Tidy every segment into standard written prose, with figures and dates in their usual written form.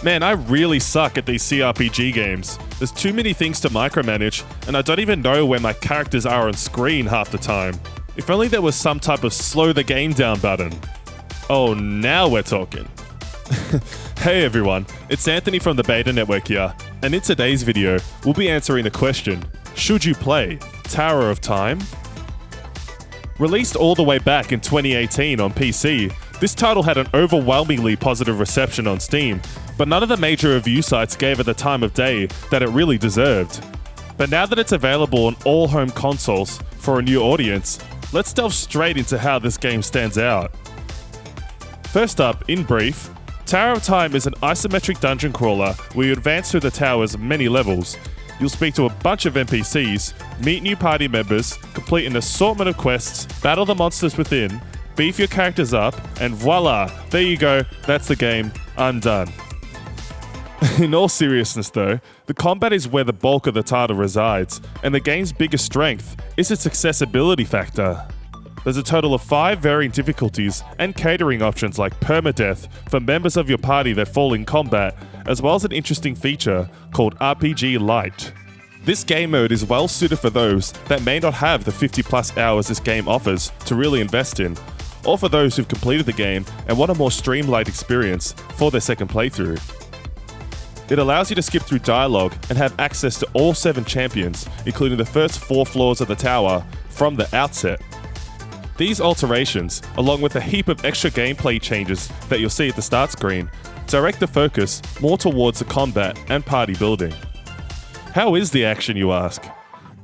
Man, I really suck at these CRPG games. There's too many things to micromanage, and I don't even know where my characters are on screen half the time. If only there was some type of slow the game down button. Oh, now we're talking. Hey everyone, it's Anthony from the Beta Network here, and in today's video, we'll be answering the question, should you play Tower of Time? Released all the way back in 2018 on PC, this title had an overwhelmingly positive reception on Steam, but none of the major review sites gave it the time of day that it really deserved. But now that it's available on all home consoles for a new audience, let's delve straight into how this game stands out. First up, in brief, Tower of Time is an isometric dungeon crawler where you advance through the tower's many levels. You'll speak to a bunch of NPCs, meet new party members, complete an assortment of quests, battle the monsters within, beef your characters up, and voila, there you go, that's the game, I'm done. In all seriousness though, the combat is where the bulk of the title resides, and the game's biggest strength is its accessibility factor. There's a total of 5 varying difficulties and catering options like permadeath for members of your party that fall in combat, as well as an interesting feature called RPG Lite. This game mode is well suited for those that may not have the 50 plus hours this game offers to really invest in, or for those who've completed the game and want a more streamlined experience for their second playthrough. It allows you to skip through dialogue and have access to all 7 champions, including the first 4 floors of the tower, from the outset. These alterations, along with a heap of extra gameplay changes that you'll see at the start screen, direct the focus more towards the combat and party building. How is the action, you ask?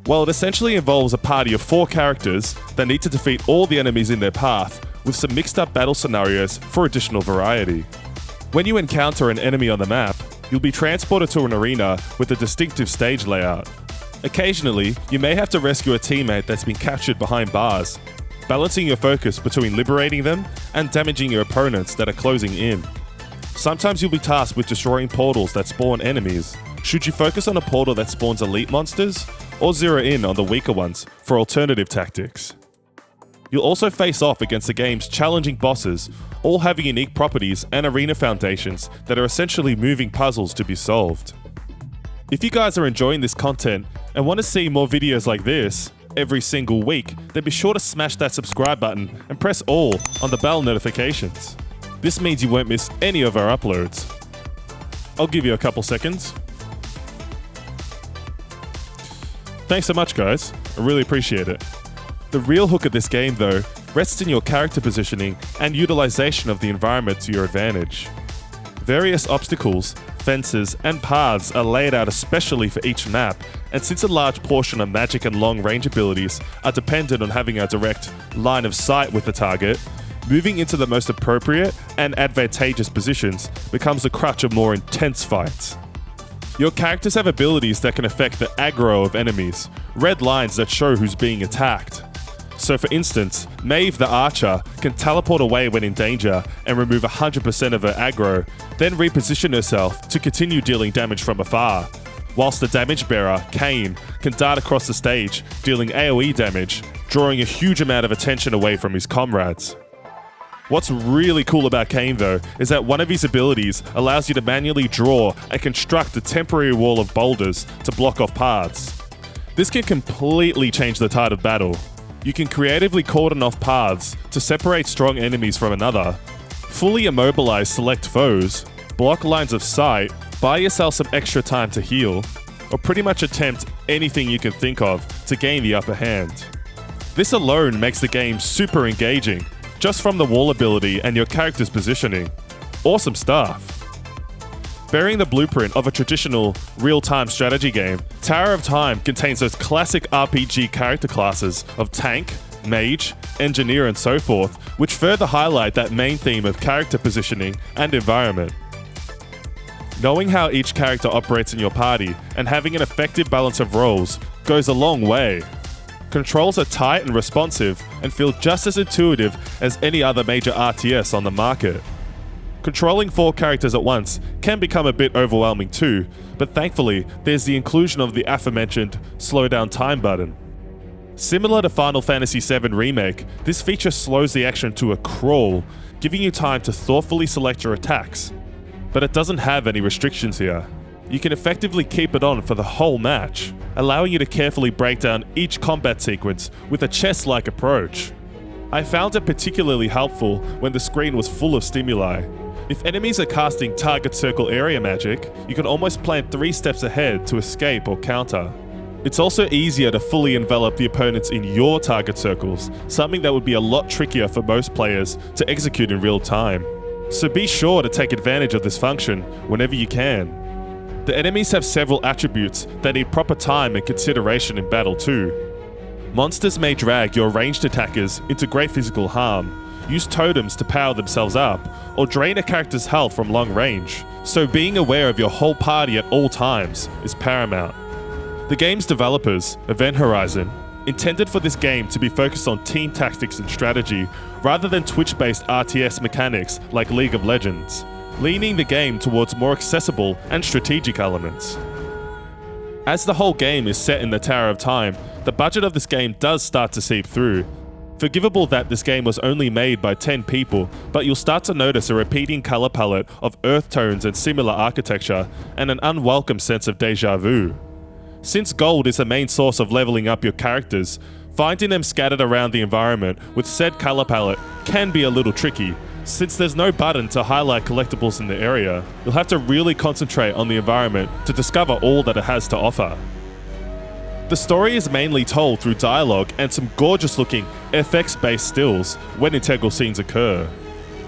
Well, it essentially involves a party of 4 characters that need to defeat all the enemies in their path, with some mixed up battle scenarios for additional variety. When you encounter an enemy on the map, you'll be transported to an arena with a distinctive stage layout. Occasionally, you may have to rescue a teammate that's been captured behind bars, balancing your focus between liberating them and damaging your opponents that are closing in. Sometimes you'll be tasked with destroying portals that spawn enemies. Should you focus on a portal that spawns elite monsters, or zero in on the weaker ones for alternative tactics? You'll also face off against the game's challenging bosses, all having unique properties and arena foundations that are essentially moving puzzles to be solved. If you guys are enjoying this content and want to see more videos like this every single week, then be sure to smash that subscribe button and press all on the bell notifications. This means you won't miss any of our uploads. I'll give you a couple seconds. Thanks so much, guys. I really appreciate it. The real hook of this game, though, rests in your character positioning and utilization of the environment to your advantage. Various obstacles, fences, and paths are laid out especially for each map, and since a large portion of magic and long-range abilities are dependent on having a direct line of sight with the target, moving into the most appropriate and advantageous positions becomes the crutch of more intense fights. Your characters have abilities that can affect the aggro of enemies, red lines that show who's being attacked. So for instance, Maeve the Archer can teleport away when in danger and remove 100% of her aggro, then reposition herself to continue dealing damage from afar, whilst the damage bearer, Kayn, can dart across the stage, dealing AoE damage, drawing a huge amount of attention away from his comrades. What's really cool about Kayn though, is that one of his abilities allows you to manually draw and construct a temporary wall of boulders to block off paths. This can completely change the tide of battle. You can creatively cordon off paths to separate strong enemies from another, fully immobilize select foes, block lines of sight, buy yourself some extra time to heal, or pretty much attempt anything you can think of to gain the upper hand. This alone makes the game super engaging, just from the wall ability and your character's positioning. Awesome stuff. Bearing the blueprint of a traditional, real-time strategy game, Tower of Time contains those classic RPG character classes of tank, mage, engineer, and so forth, which further highlight that main theme of character positioning and environment. Knowing how each character operates in your party and having an effective balance of roles goes a long way. Controls are tight and responsive and feel just as intuitive as any other major RTS on the market. Controlling 4 characters at once can become a bit overwhelming too, but thankfully there's the inclusion of the aforementioned slow down time button. Similar to Final Fantasy VII Remake, this feature slows the action to a crawl, giving you time to thoughtfully select your attacks. but it doesn't have any restrictions here. You can effectively keep it on for the whole match, allowing you to carefully break down each combat sequence with a chess-like approach. I found it particularly helpful when the screen was full of stimuli. If enemies are casting target circle area magic, you can almost plan 3 steps ahead to escape or counter. It's also easier to fully envelop the opponents in your target circles, something that would be a lot trickier for most players to execute in real time. So be sure to take advantage of this function whenever you can. The enemies have several attributes that need proper time and consideration in battle too. Monsters may drag your ranged attackers into great physical harm, use totems to power themselves up, or drain a character's health from long range, so being aware of your whole party at all times is paramount. The game's developers, Event Horizon, intended for this game to be focused on team tactics and strategy rather than Twitch-based RTS mechanics like League of Legends, leaning the game towards more accessible and strategic elements. As the whole game is set in the Tower of Time, the budget of this game does start to seep through. Forgivable that this game was only made by 10 people, but you'll start to notice a repeating color palette of earth tones and similar architecture, and an unwelcome sense of deja vu. Since gold is the main source of leveling up your characters, finding them scattered around the environment with said color palette can be a little tricky. Since there's no button to highlight collectibles in the area, you'll have to really concentrate on the environment to discover all that it has to offer. The story is mainly told through dialogue and some gorgeous looking FX-based stills when integral scenes occur.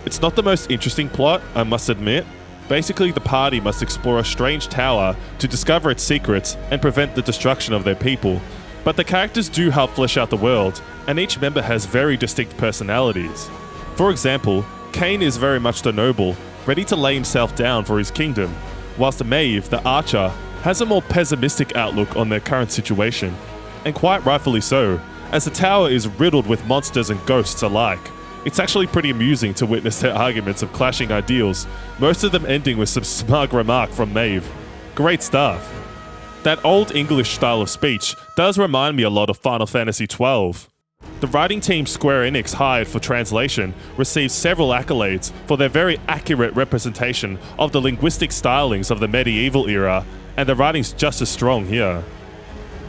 It's not the most interesting plot, I must admit. Basically, the party must explore a strange tower to discover its secrets and prevent the destruction of their people, but the characters do help flesh out the world, and each member has very distinct personalities. For example, Kain is very much the noble, ready to lay himself down for his kingdom, whilst Maeve, the archer, has a more pessimistic outlook on their current situation, and quite rightfully so, as the tower is riddled with monsters and ghosts alike. It's actually pretty amusing to witness their arguments of clashing ideals, most of them ending with some smug remark from Maeve. Great stuff. That old English style of speech does remind me a lot of Final Fantasy XII. The writing team Square Enix hired for translation received several accolades for their very accurate representation of the linguistic stylings of the medieval era, and the writing's just as strong here.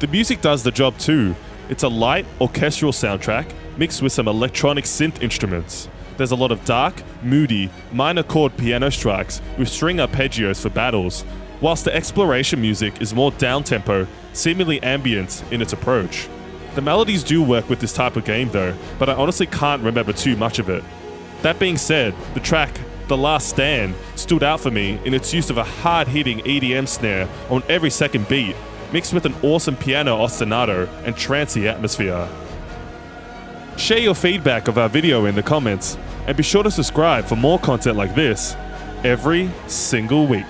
The music does the job too. It's a light, orchestral soundtrack mixed with some electronic synth instruments. There's a lot of dark, moody, minor chord piano strikes with string arpeggios for battles, whilst the exploration music is more down-tempo, seemingly ambient in its approach. The melodies do work with this type of game though, but I honestly can't remember too much of it. That being said, the track The Last Stand stood out for me in its use of a hard-hitting EDM snare on every second beat, mixed with an awesome piano ostinato and trancey atmosphere. Share your feedback of our video in the comments, and be sure to subscribe for more content like this every single week.